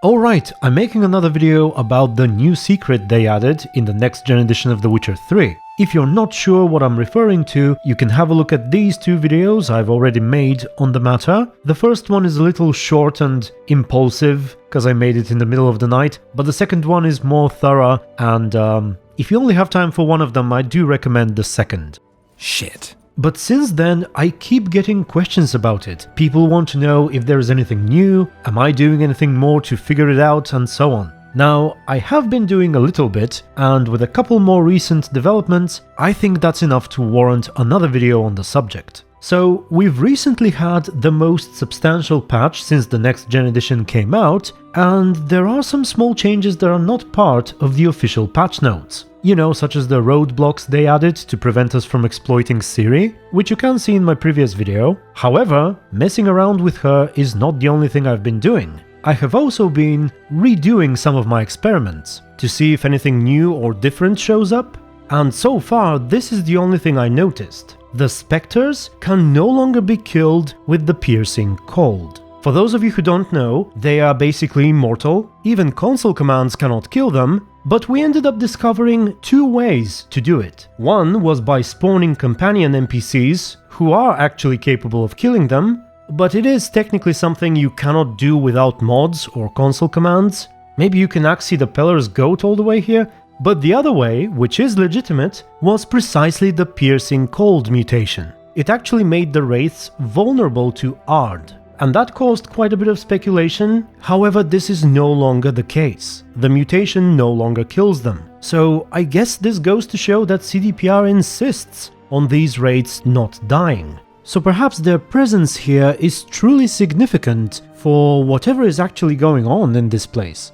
Alright, I'm making another video about the new secret they added in the next gen edition of The Witcher 3. If you're not sure what I'm referring to, you can have a look at these two videos I've already made on the matter. The first one is a little short and impulsive, because I made it in the middle of the night, but the second one is more thorough, and if you only have time for one of them, I do recommend the second. Shit. But since then, I keep getting questions about it. People want to know if there is anything new, am I doing anything more to figure it out, and so on. Now, I have been doing a little bit, and with a couple more recent developments, I think that's enough to warrant another video on the subject. So, we've recently had the most substantial patch since the next gen edition came out, and there are some small changes that are not part of the official patch notes. You know, such as the roadblocks they added to prevent us from exploiting Ciri, which you can see in my previous video. However, messing around with her is not the only thing I've been doing. I have also been redoing some of my experiments to see if anything new or different shows up, and so far this is the only thing I noticed. The specters can no longer be killed with the piercing cold. For those of you who don't know, they are basically immortal, even console commands cannot kill them, but we ended up discovering two ways to do it. One was by spawning companion NPCs who are actually capable of killing them, but it is technically something you cannot do without mods or console commands. Maybe you can Axie the Peller's goat all the way here, but the other way, which is legitimate, was precisely the piercing cold mutation. It actually made the Wraiths vulnerable to Ard. And that caused quite a bit of speculation. However, this is no longer the case. The mutation no longer kills them. So I guess this goes to show that CDPR insists on these Wraiths not dying. So perhaps their presence here is truly significant for whatever is actually going on in this place.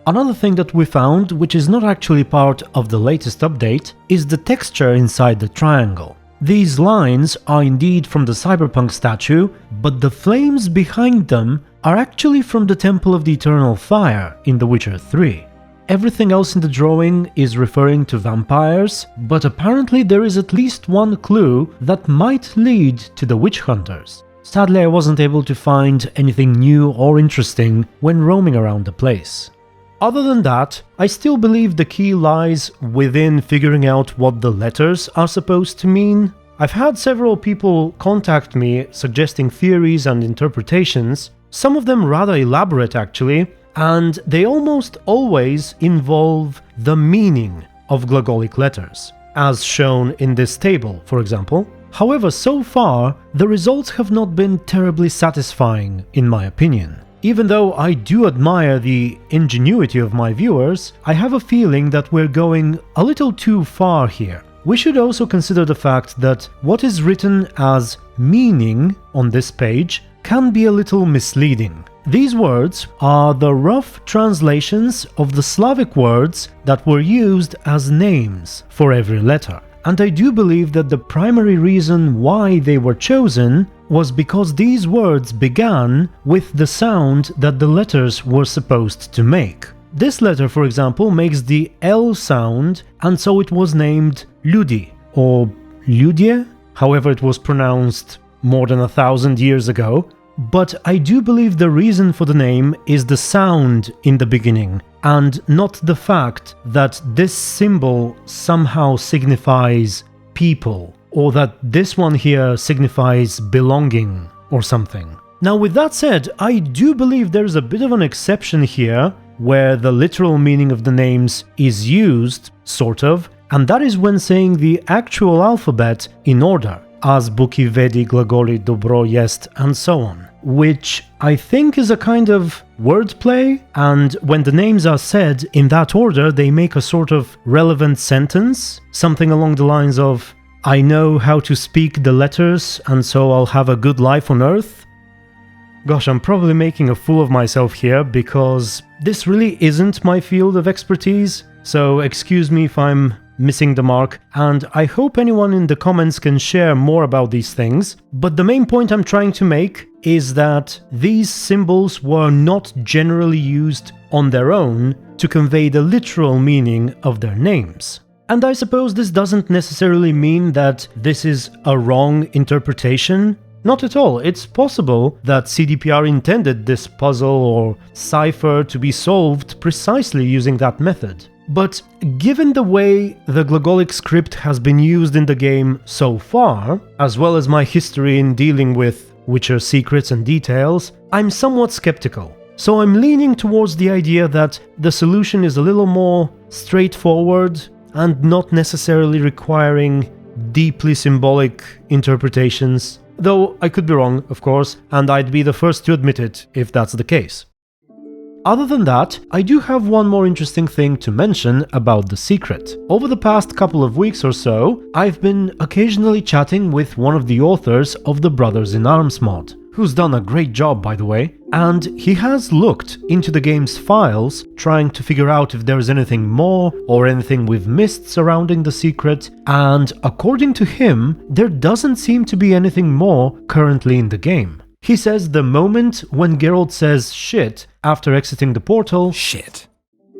Another thing that we found, which is not actually part of the latest update, is the texture inside the triangle. These lines are indeed from the cyberpunk statue, but the flames behind them are actually from the Temple of the Eternal Fire in The Witcher 3. Everything else in the drawing is referring to vampires, but apparently there is at least one clue that might lead to the witch hunters. Sadly, I wasn't able to find anything new or interesting when roaming around the place. Other than that, I still believe the key lies within figuring out what the letters are supposed to mean. I've had several people contact me suggesting theories and interpretations, some of them rather elaborate actually, and they almost always involve the meaning of Glagolic letters, as shown in this table, for example. However, so far, the results have not been terribly satisfying, in my opinion. Even though I do admire the ingenuity of my viewers, I have a feeling that we're going a little too far here. We should also consider the fact that what is written as meaning on this page can be a little misleading. These words are the rough translations of the Slavic words that were used as names for every letter. And I do believe that the primary reason why they were chosen was because these words began with the sound that the letters were supposed to make. This letter, for example, makes the L sound, and so it was named Ludi, or Ludie, however it was pronounced more than 1,000 years ago. But I do believe the reason for the name is the sound in the beginning, and not the fact that this symbol somehow signifies people, or that this one here signifies belonging or something. Now, with that said, I do believe there's a bit of an exception here, where the literal meaning of the names is used, sort of, and that is when saying the actual alphabet in order, Azbuki Vedi Glagoli Dobro Jest, and so on, which I think is a kind of wordplay, and when the names are said in that order, they make a sort of relevant sentence, something along the lines of, I know how to speak the letters, and so I'll have a good life on Earth. Gosh, I'm probably making a fool of myself here, because this really isn't my field of expertise, so excuse me if I'm missing the mark, and I hope anyone in the comments can share more about these things, but the main point I'm trying to make is that these symbols were not generally used on their own to convey the literal meaning of their names. And I suppose this doesn't necessarily mean that this is a wrong interpretation. Not at all. It's possible that CDPR intended this puzzle or cipher to be solved precisely using that method. But given the way the Glagolic script has been used in the game so far, as well as my history in dealing with Witcher secrets and details, I'm somewhat skeptical. So I'm leaning towards the idea that the solution is a little more straightforward and not necessarily requiring deeply symbolic interpretations, though I could be wrong, of course, and I'd be the first to admit it if that's the case. Other than that, I do have one more interesting thing to mention about the secret. Over the past couple of weeks or so, I've been occasionally chatting with one of the authors of the Brothers in Arms mod, who's done a great job by the way, and he has looked into the game's files, trying to figure out if there's anything more or anything we've missed surrounding the secret, and according to him, there doesn't seem to be anything more currently in the game. He says the moment when Geralt says shit after exiting the portal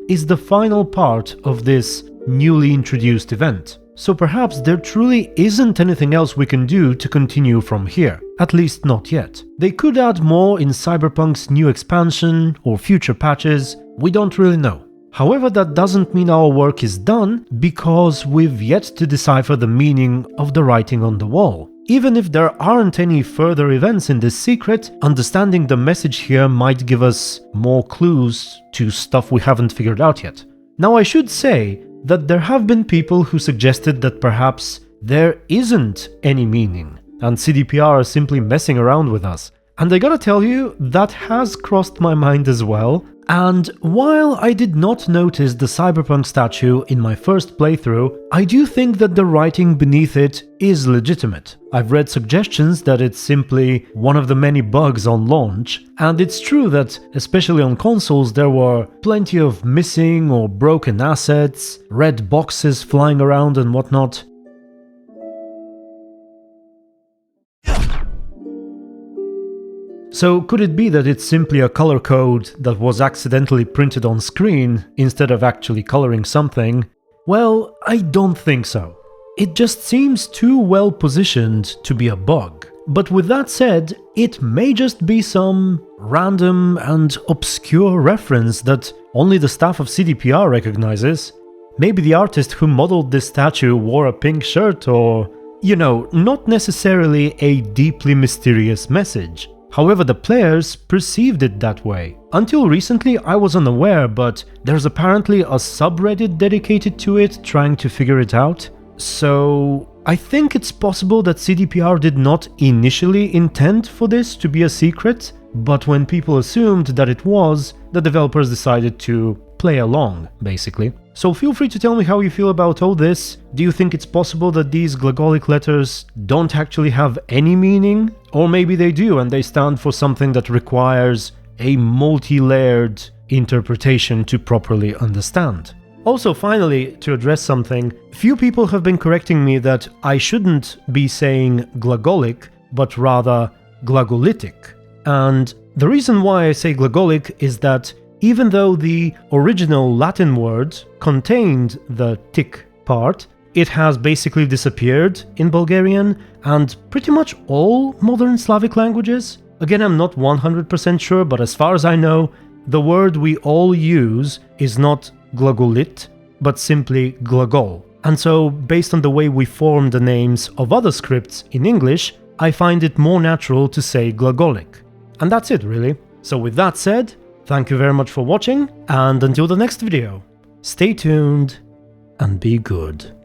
is the final part of this newly introduced event. So perhaps there truly isn't anything else we can do to continue from here, at least not yet. They could add more in Cyberpunk's new expansion or future patches, we don't really know. However, that doesn't mean our work is done, because we've yet to decipher the meaning of the writing on the wall. Even if there aren't any further events in this secret, understanding the message here might give us more clues to stuff we haven't figured out yet. Now I should say that there have been people who suggested that perhaps there isn't any meaning, and CDPR are simply messing around with us. And I gotta tell you, that has crossed my mind as well, and while I did not notice the Cyberpunk statue in my first playthrough, I do think that the writing beneath it is legitimate. I've read suggestions that it's simply one of the many bugs on launch, and it's true that, especially on consoles, there were plenty of missing or broken assets, red boxes flying around and whatnot. So could it be that it's simply a color code that was accidentally printed on screen instead of actually coloring something? Well, I don't think so. It just seems too well positioned to be a bug. But with that said, it may just be some random and obscure reference that only the staff of CDPR recognizes. Maybe the artist who modeled this statue wore a pink shirt, or, you know, not necessarily a deeply mysterious message. However, the players perceived it that way. Until recently I was unaware, but there's apparently a subreddit dedicated to it trying to figure it out. So I think it's possible that CDPR did not initially intend for this to be a secret, but when people assumed that it was, the developers decided to play along, basically. So feel free to tell me how you feel about all this. Do you think it's possible that these Glagolic letters don't actually have any meaning? Or maybe they do and they stand for something that requires a multi-layered interpretation to properly understand. Also, finally, to address something, few people have been correcting me that I shouldn't be saying Glagolic, but rather Glagolitic. And the reason why I say Glagolic is that even though the original Latin word contained the tic part, it has basically disappeared in Bulgarian and pretty much all modern Slavic languages. Again, I'm not 100% sure, but as far as I know, the word we all use is not Glagolit, but simply Glagol. And so, based on the way we form the names of other scripts in English, I find it more natural to say Glagolic. And that's it, really. So with that said, thank you very much for watching, and until the next video, stay tuned and be good.